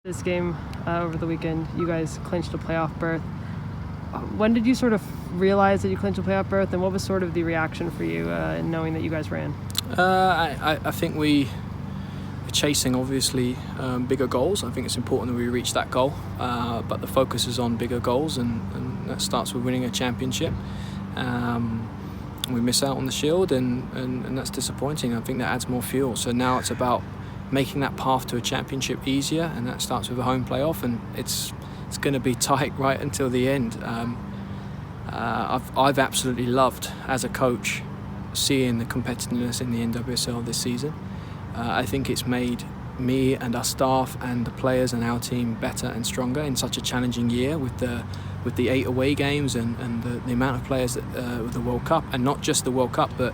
This game over the weekend, you guys clinched a playoff berth. When did you sort of realize that you clinched a playoff berth, and what was sort of the reaction for you knowing that you guys ran? I think we were chasing, obviously, bigger goals. I think it's important that we reach that goal, but the focus is on bigger goals, and that starts with winning a championship. We miss out on the Shield, and that's disappointing. I think that adds more fuel. So now it's about making that path to a championship easier, and that starts with a home playoff, and it's going to be tight right until the end. I've absolutely loved, as a coach, seeing the competitiveness in the NWSL this season. I think it's made me and our staff and the players and our team better and stronger in such a challenging year with the 8 away games and the amount of players that, with the World Cup, and not just the World Cup, but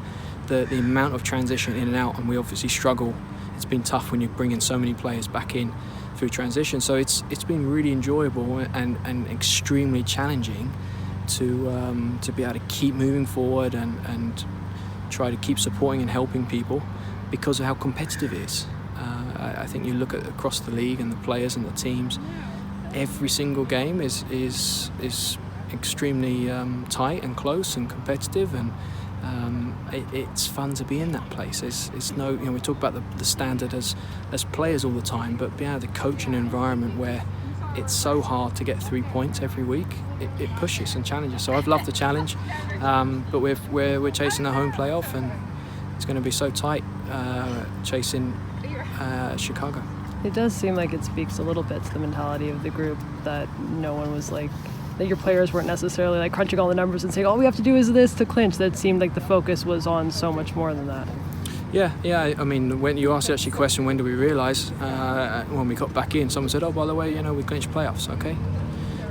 the amount of transition in and out, and we obviously struggle. It's been tough when you bring in so many players back in through transition. So it's been really enjoyable and extremely challenging to be able to keep moving forward and try to keep supporting and helping people because of how competitive it is. I think you look at across the league and the players and the teams, every single game is extremely tight and close and competitive, and it's fun to be in that place. It's no, we talk about the standard as players all the time, but being able to coach in an environment where it's so hard to get 3 points every week, it pushes and challenges. So I've loved the challenge, but we're chasing a home playoff, and it's going to be so tight chasing Chicago. It does seem like it speaks a little bit to the mentality of the group that no one was like, that your players weren't necessarily like crunching all the numbers and saying all we have to do is this to clinch. That seemed like the focus was on so much more than that. Yeah. I mean, when you asked actually the question, when do we realise? When we got back in, someone said, oh, by the way, we clinched playoffs, okay?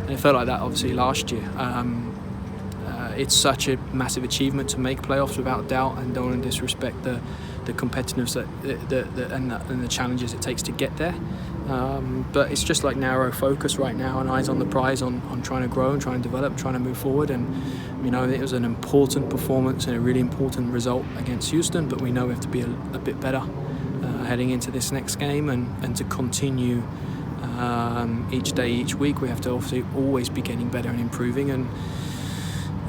And it felt like that obviously last year. It's such a massive achievement to make playoffs, without doubt, and don't want to disrespect the competitiveness and the challenges it takes to get there. But it's just like narrow focus right now, and eyes on the prize, on trying to grow and trying to develop, trying to move forward. And it was an important performance and a really important result against Houston, but we know we have to be a bit better heading into this next game, and to continue each day, each week. We have to obviously always be getting better and improving. And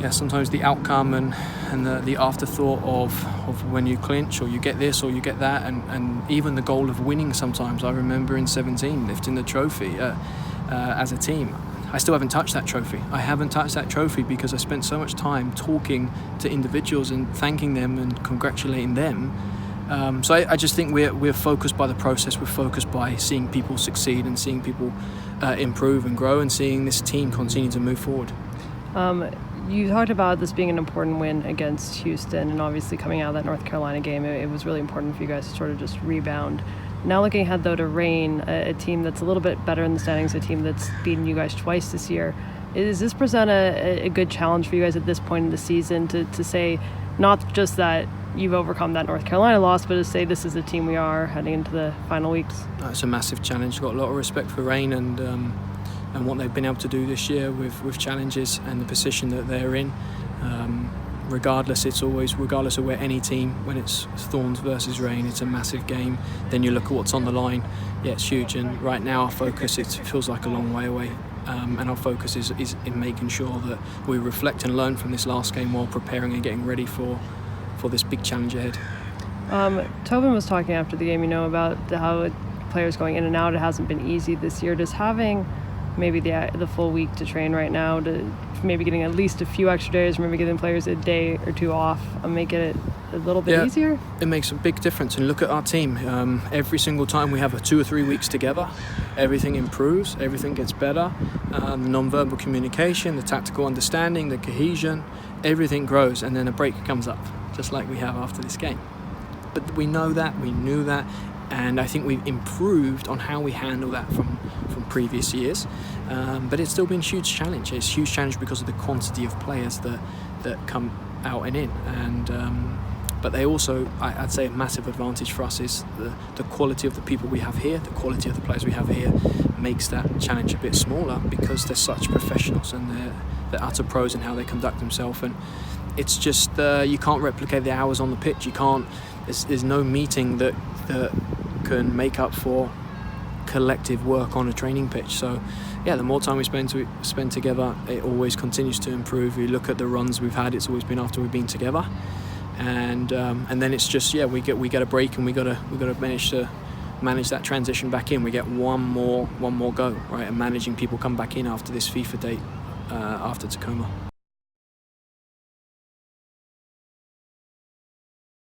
yeah, sometimes the outcome and the afterthought of when you clinch, or you get this or you get that, and even the goal of winning sometimes. I remember in 17 lifting the trophy as a team. I still haven't touched that trophy. I haven't touched that trophy because I spent so much time talking to individuals and thanking them and congratulating them. So I just think we're focused by the process. We're focused by seeing people succeed and seeing people improve and grow, and seeing this team continue to move forward. You talked about this being an important win against Houston, and obviously coming out of that North Carolina game, it was really important for you guys to sort of just rebound. Now looking ahead, though, to Reign, a team that's a little bit better in the standings, a team that's beaten you guys twice this year. Does this present a good challenge for you guys at this point in the season to say not just that you've overcome that North Carolina loss, but to say this is the team we are heading into the final weeks? It's a massive challenge. Got a lot of respect for Reign and what they've been able to do this year with challenges and the position that they're in. Regardless of where any team, when it's Thorns versus Reign, it's a massive game. Then you look at what's on the line. Yeah, it's huge. And right now our focus, it feels like a long way away. And our focus is in making sure that we reflect and learn from this last game while preparing and getting ready for this big challenge ahead. Tobin was talking after the game, about how players going in and out, it hasn't been easy this year. Does having maybe the full week to train right now, to maybe getting at least a few extra days, or maybe giving players a day or two off, and make it a little bit easier? It makes a big difference. And look at our team. Every single time we have 2 or 3 weeks together, everything improves, everything gets better. The non-verbal communication, the tactical understanding, the cohesion, everything grows, and then a break comes up, just like we have after this game. But we know that, we knew that, and I think we've improved on how we handle that from previous years. But it's still been a huge challenge. It's a huge challenge because of the quantity of players that come out and in. And but they also, I'd say, a massive advantage for us is the quality of the people we have here, the quality of the players we have here makes that challenge a bit smaller, because they're such professionals and they're utter pros in how they conduct themselves. And it's just you can't replicate the hours on the pitch. You can't. There's no meeting that can make up for collective work on a training pitch. So yeah, the more time we spend together, it always continues to improve. You look at the runs we've had, it's always been after we've been together, and then it's just we get a break, and we got to manage that transition back in. We get one more go, right, and managing people come back in after this FIFA date after Tacoma.